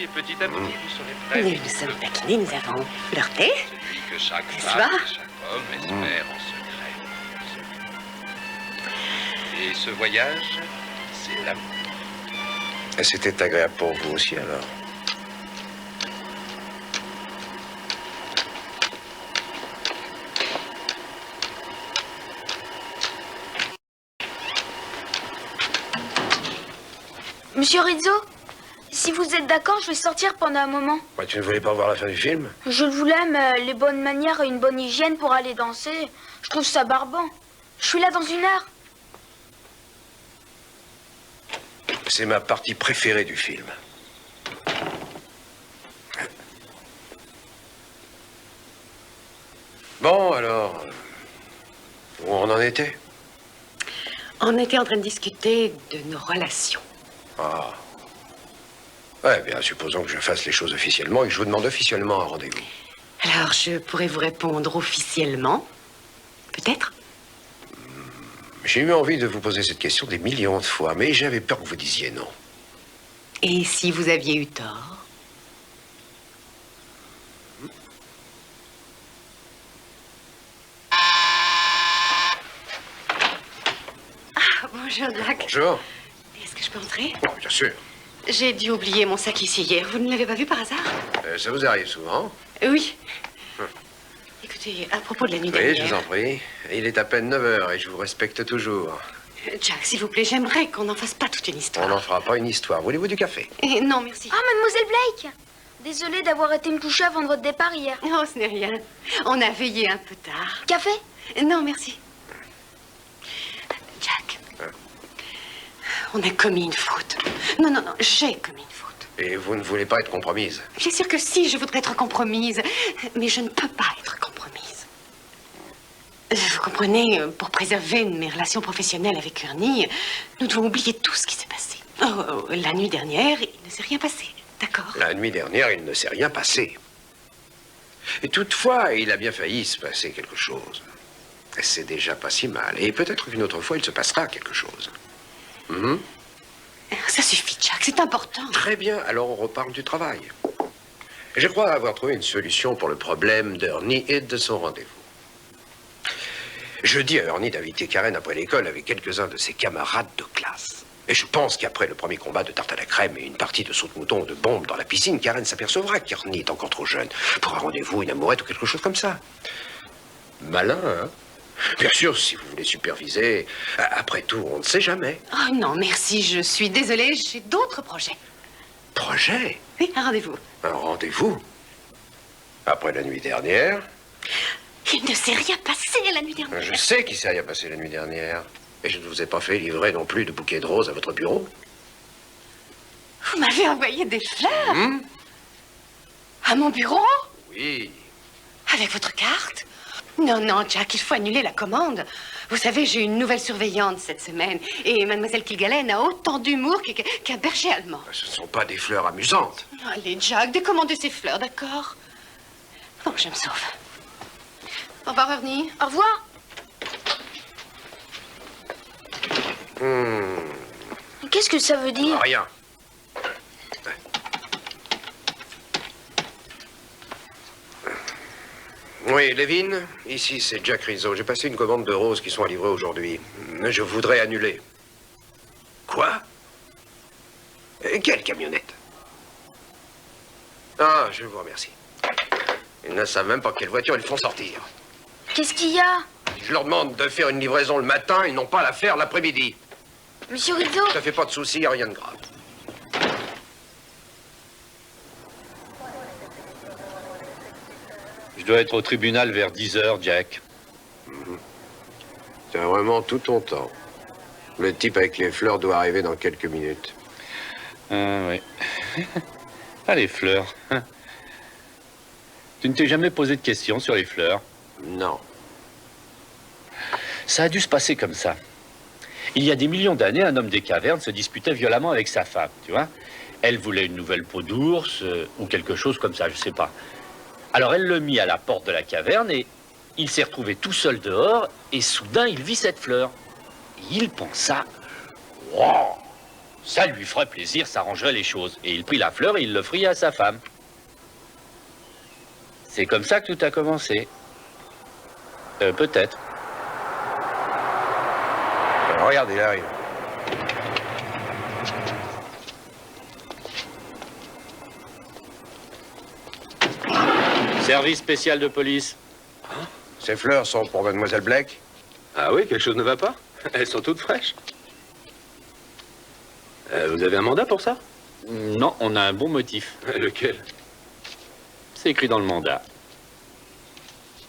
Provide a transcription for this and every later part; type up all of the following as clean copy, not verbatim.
et petit à petit, vous serez prêt. Nous nous sommes taquinés, nous avons flirté. Celui que chaque N'est-ce femme pas? et chaque homme espère en secret. Et ce voyage, c'est l'amour. Et c'était agréable pour vous aussi, alors? Monsieur Rizzo, si vous êtes d'accord, je vais sortir pendant un moment. Bah, tu ne voulais pas voir la fin du film? Je le voulais, mais les bonnes manières et une bonne hygiène pour aller danser, je trouve ça barbant. Je suis là dans 1 heure. C'est ma partie préférée du film. Bon, alors, où on en était? On était en train de discuter de nos relations. Ah. Ouais, bien, supposons que je fasse les choses officiellement et que je vous demande officiellement un rendez-vous. Alors, je pourrais vous répondre officiellement, peut-être? J'ai eu envie de vous poser cette question des millions de fois, mais j'avais peur que vous disiez non. Et si vous aviez eu tort? Ah, bonjour, Jack. Bonjour. Est-ce que je peux entrer? Oh, bien sûr. J'ai dû oublier mon sac ici hier. Vous ne l'avez pas vu par hasard? Ça vous arrive souvent? Oui. Écoutez, à propos de la nuit Oui, dernière... je vous en prie. Il est à peine 9 heures et je vous respecte toujours. Jack, s'il vous plaît, j'aimerais qu'on n'en fasse pas toute une histoire. On n'en fera pas une histoire. Voulez-vous du café? Non, merci. Ah, mademoiselle Blake! Désolée d'avoir été me coucher avant de votre départ hier. Oh, ce n'est rien. On a veillé un peu tard. Café? Non, merci. Jack, on a commis une faute. Non, non, non, j'ai commis une faute. Et vous ne voulez pas être compromise? Bien sûr que si, je voudrais être compromise. Mais je ne peux pas être compromise. Vous comprenez, pour préserver mes relations professionnelles avec Ernie, nous devons oublier tout ce qui s'est passé. Oh, la nuit dernière, il ne s'est rien passé, d'accord? La nuit dernière, il ne s'est rien passé. Et toutefois, il a bien failli se passer quelque chose. Et c'est déjà pas si mal. Et peut-être qu'une autre fois, il se passera quelque chose. Mhm. Ça suffit, Jack, c'est important. Très bien, alors on reparle du travail. Je crois avoir trouvé une solution pour le problème d'Ernie et de son rendez-vous. Je dis à Ernie d'inviter Karen après l'école avec quelques-uns de ses camarades de classe. Et je pense qu'après le premier combat de tarte à la crème et une partie de saute-mouton ou de bombe dans la piscine, Karen s'apercevra qu'Ernie est encore trop jeune pour un rendez-vous, une amourette ou quelque chose comme ça. Malin, hein? Bien sûr, si vous voulez superviser. Après tout, on ne sait jamais. Oh non, merci, je suis désolée, j'ai d'autres projets. Projet? Oui, un rendez-vous. Un rendez-vous? Après la nuit dernière? Il ne s'est rien passé la nuit dernière. Je sais qu'il s'est rien passé la nuit dernière. Et je ne vous ai pas fait livrer non plus de bouquets de roses à votre bureau. Vous m'avez envoyé des fleurs à mon bureau? Oui. Avec votre carte? Non, non, Jack, il faut annuler la commande. Vous savez, j'ai une nouvelle surveillante cette semaine. Et mademoiselle Kilgallen a autant d'humour qu'un berger allemand. Ce ne sont pas des fleurs amusantes. Allez, Jack, décommandez ces fleurs, d'accord? Bon, je me sauve. Au revoir, Ernie. Au revoir. Qu'est-ce que ça veut dire? Rien. Oui, Levin, ici c'est Jack Rizzo. J'ai passé une commande de roses qui sont à livrer aujourd'hui. Mais je voudrais annuler. Quoi? Quelle camionnette? Ah, je vous remercie. Ils ne savent même pas quelle voiture ils font sortir. Qu'est-ce qu'il y a? Je leur demande de faire une livraison le matin, ils n'ont pas à la faire l'après-midi. Monsieur Rizzo? Ça fait pas de souci, rien de grave. Je dois être au tribunal vers 10 heures, Jack. T'as vraiment tout ton temps. Le type avec les fleurs doit arriver dans quelques minutes. Ah, oui. Ah, les fleurs. Tu ne t'es jamais posé de questions sur les fleurs? Non. Ça a dû se passer comme ça. Il y a des millions d'années, un homme des cavernes se disputait violemment avec sa femme, tu vois. Elle voulait une nouvelle peau d'ours, ou quelque chose comme ça, je sais pas. Alors elle le mit à la porte de la caverne et il s'est retrouvé tout seul dehors et soudain il vit cette fleur. Et il pensa, wow, Ça lui ferait plaisir, ça arrangerait les choses. Et il prit la fleur et il l'offrit à sa femme. C'est comme ça que tout a commencé. Peut-être. Regarde, il arrive. Service spécial de police. Ces fleurs sont pour Mademoiselle Blake. Ah oui, quelque chose ne va pas? Elles sont toutes fraîches. Vous avez un mandat pour ça? Non, on a un bon motif. Lequel? C'est écrit dans le mandat.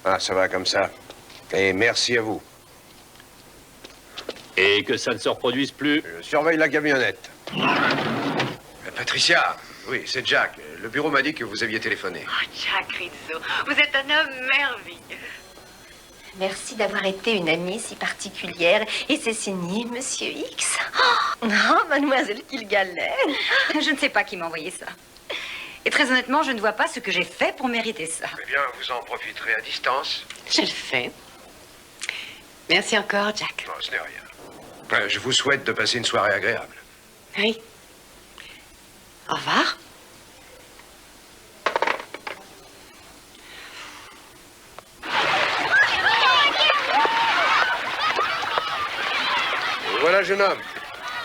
Ah, ça va comme ça. Et merci à vous. Et que ça ne se reproduise plus. Je surveille la camionnette. Patricia, oui, c'est Jack. Le bureau m'a dit que vous aviez téléphoné. Oh, Jack Rizzo, vous êtes un homme merveilleux. Merci d'avoir été une amie si particulière. Et c'est signé Monsieur X. Oh, mademoiselle Kilgallen. Je ne sais pas qui m'a envoyé ça. Et très honnêtement, je ne vois pas ce que j'ai fait pour mériter ça. Eh bien, vous en profiterez à distance. Je le fais. Merci encore, Jack. Non, ce n'est rien. Je vous souhaite de passer une soirée agréable. Oui. Au revoir. Voilà, jeune homme.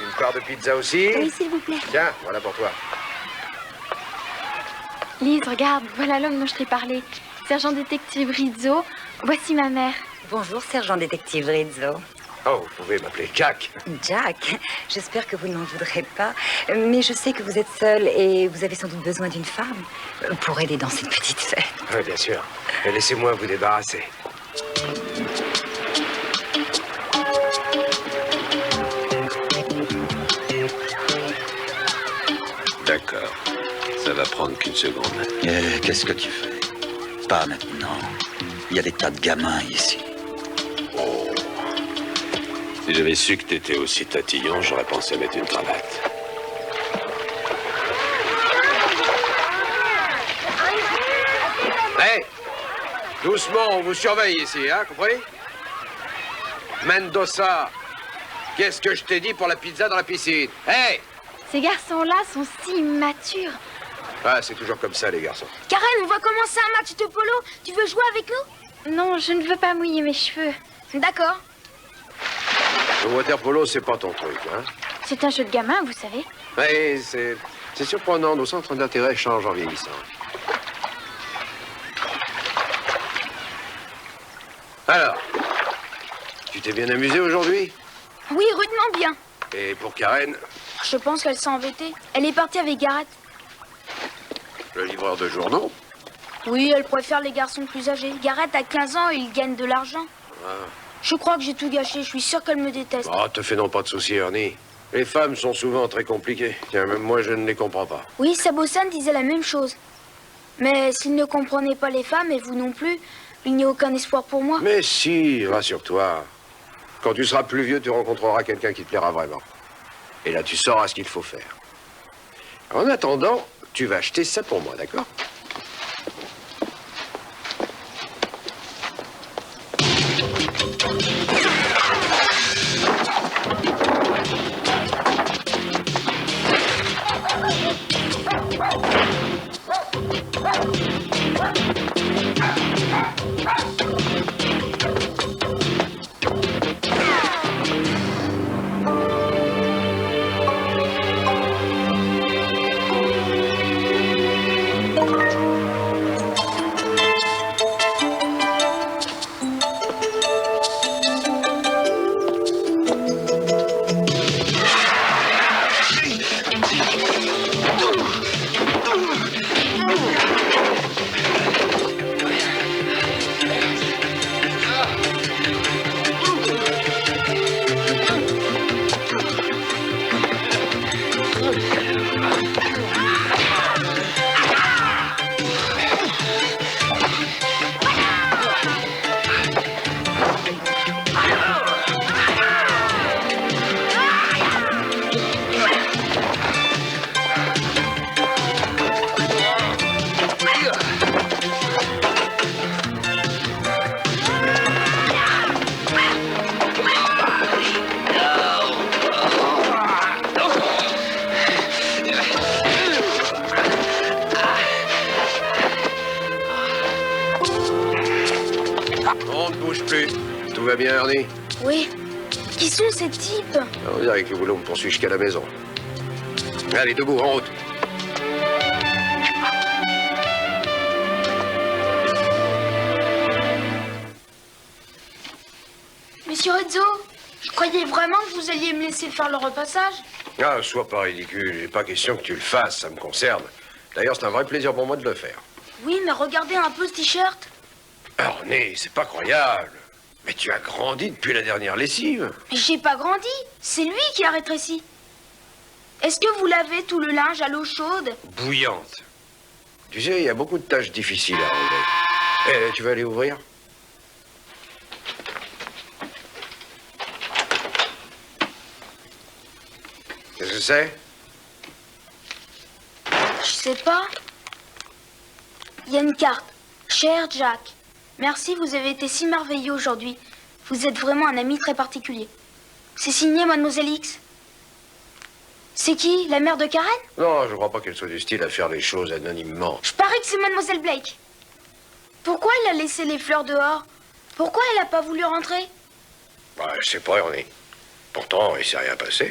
Une part de pizza aussi. Oui, s'il vous plaît. Tiens, voilà pour toi. Lise, regarde, voilà l'homme dont je t'ai parlé. Sergent détective Rizzo, voici ma mère. Bonjour, sergent détective Rizzo. Oh, vous pouvez m'appeler Jack. Jack, j'espère que vous n'en voudrez pas. Mais je sais que vous êtes seul et vous avez sans doute besoin d'une femme pour aider dans cette petite fête. Oui, bien sûr. Mais laissez-moi vous débarrasser. D'accord. Ça va prendre qu'une seconde. Qu'est-ce que tu fais? Pas maintenant. Il y a des tas de gamins ici. Oh. Si j'avais su que t'étais aussi tatillon, j'aurais pensé à mettre une cravate. Hé! Doucement, on vous surveille ici, hein, compris? Mendoza, qu'est-ce que je t'ai dit pour la pizza dans la piscine? Hé! Ces garçons-là sont si immatures. Ah, c'est toujours comme ça, les garçons. Karen, on va commencer un match de polo. Tu veux jouer avec nous? Non, je ne veux pas mouiller mes cheveux. D'accord. Le water polo, c'est pas ton truc, hein? C'est un jeu de gamin, vous savez. Oui, c'est surprenant. Nos centres d'intérêt changent en vieillissant. Alors, tu t'es bien amusé aujourd'hui? Oui, rudement bien. Et pour Karen, Je pense qu'elle s'est embêtée. Elle est partie avec Gareth. le livreur de journaux? Oui, elle préfère les garçons plus âgés. Gareth a 15 ans et il gagne de l'argent. Je crois que j'ai tout gâché. Je suis sûre qu'elle me déteste. Oh, te fais non pas de soucis, Ernie. Les femmes sont souvent très compliquées. Tiens, même moi, je ne les comprends pas. Oui, Sabosan disait la même chose. Mais s'il ne comprenait pas les femmes, et vous non plus, il n'y a aucun espoir pour moi. Mais si, rassure-toi. Quand tu seras plus vieux, tu rencontreras quelqu'un qui te plaira vraiment. Et là, tu sauras ce qu'il faut faire. En attendant, tu vas acheter ça pour moi, d'accord? on ne bouge plus. Tout va bien, Ernie? Oui. Qui sont ces types? On dirait que le boulot me poursuit jusqu'à la maison. Allez, debout, en route. Monsieur Rezzo, je croyais vraiment que vous alliez me laisser faire le repassage. Ah, sois pas ridicule. Il n'est pas question que tu le fasses, ça me concerne. D'ailleurs, c'est un vrai plaisir pour moi de le faire. Oui, mais regardez un peu ce t-shirt. Ernie, c'est pas croyable. Mais tu as grandi depuis la dernière lessive. Mais j'ai pas grandi. C'est lui qui a rétréci. Est-ce que vous lavez tout le linge à l'eau chaude? Bouillante. Tu sais, il y a beaucoup de tâches difficiles à relever. Tu veux aller ouvrir? Qu'est-ce que c'est? Je sais pas. Il y a une carte. Cher Jack, merci, vous avez été si merveilleux aujourd'hui. Vous êtes vraiment un ami très particulier. C'est signé Mademoiselle X. C'est qui? La mère de Karen? Non, je crois pas qu'elle soit du style à faire les choses anonymement. Je parie que c'est Mademoiselle Blake. Pourquoi elle a laissé les fleurs dehors? Pourquoi elle a pas voulu rentrer? Bah, je sais pas, Ernie. Pourtant, il s'est rien passé.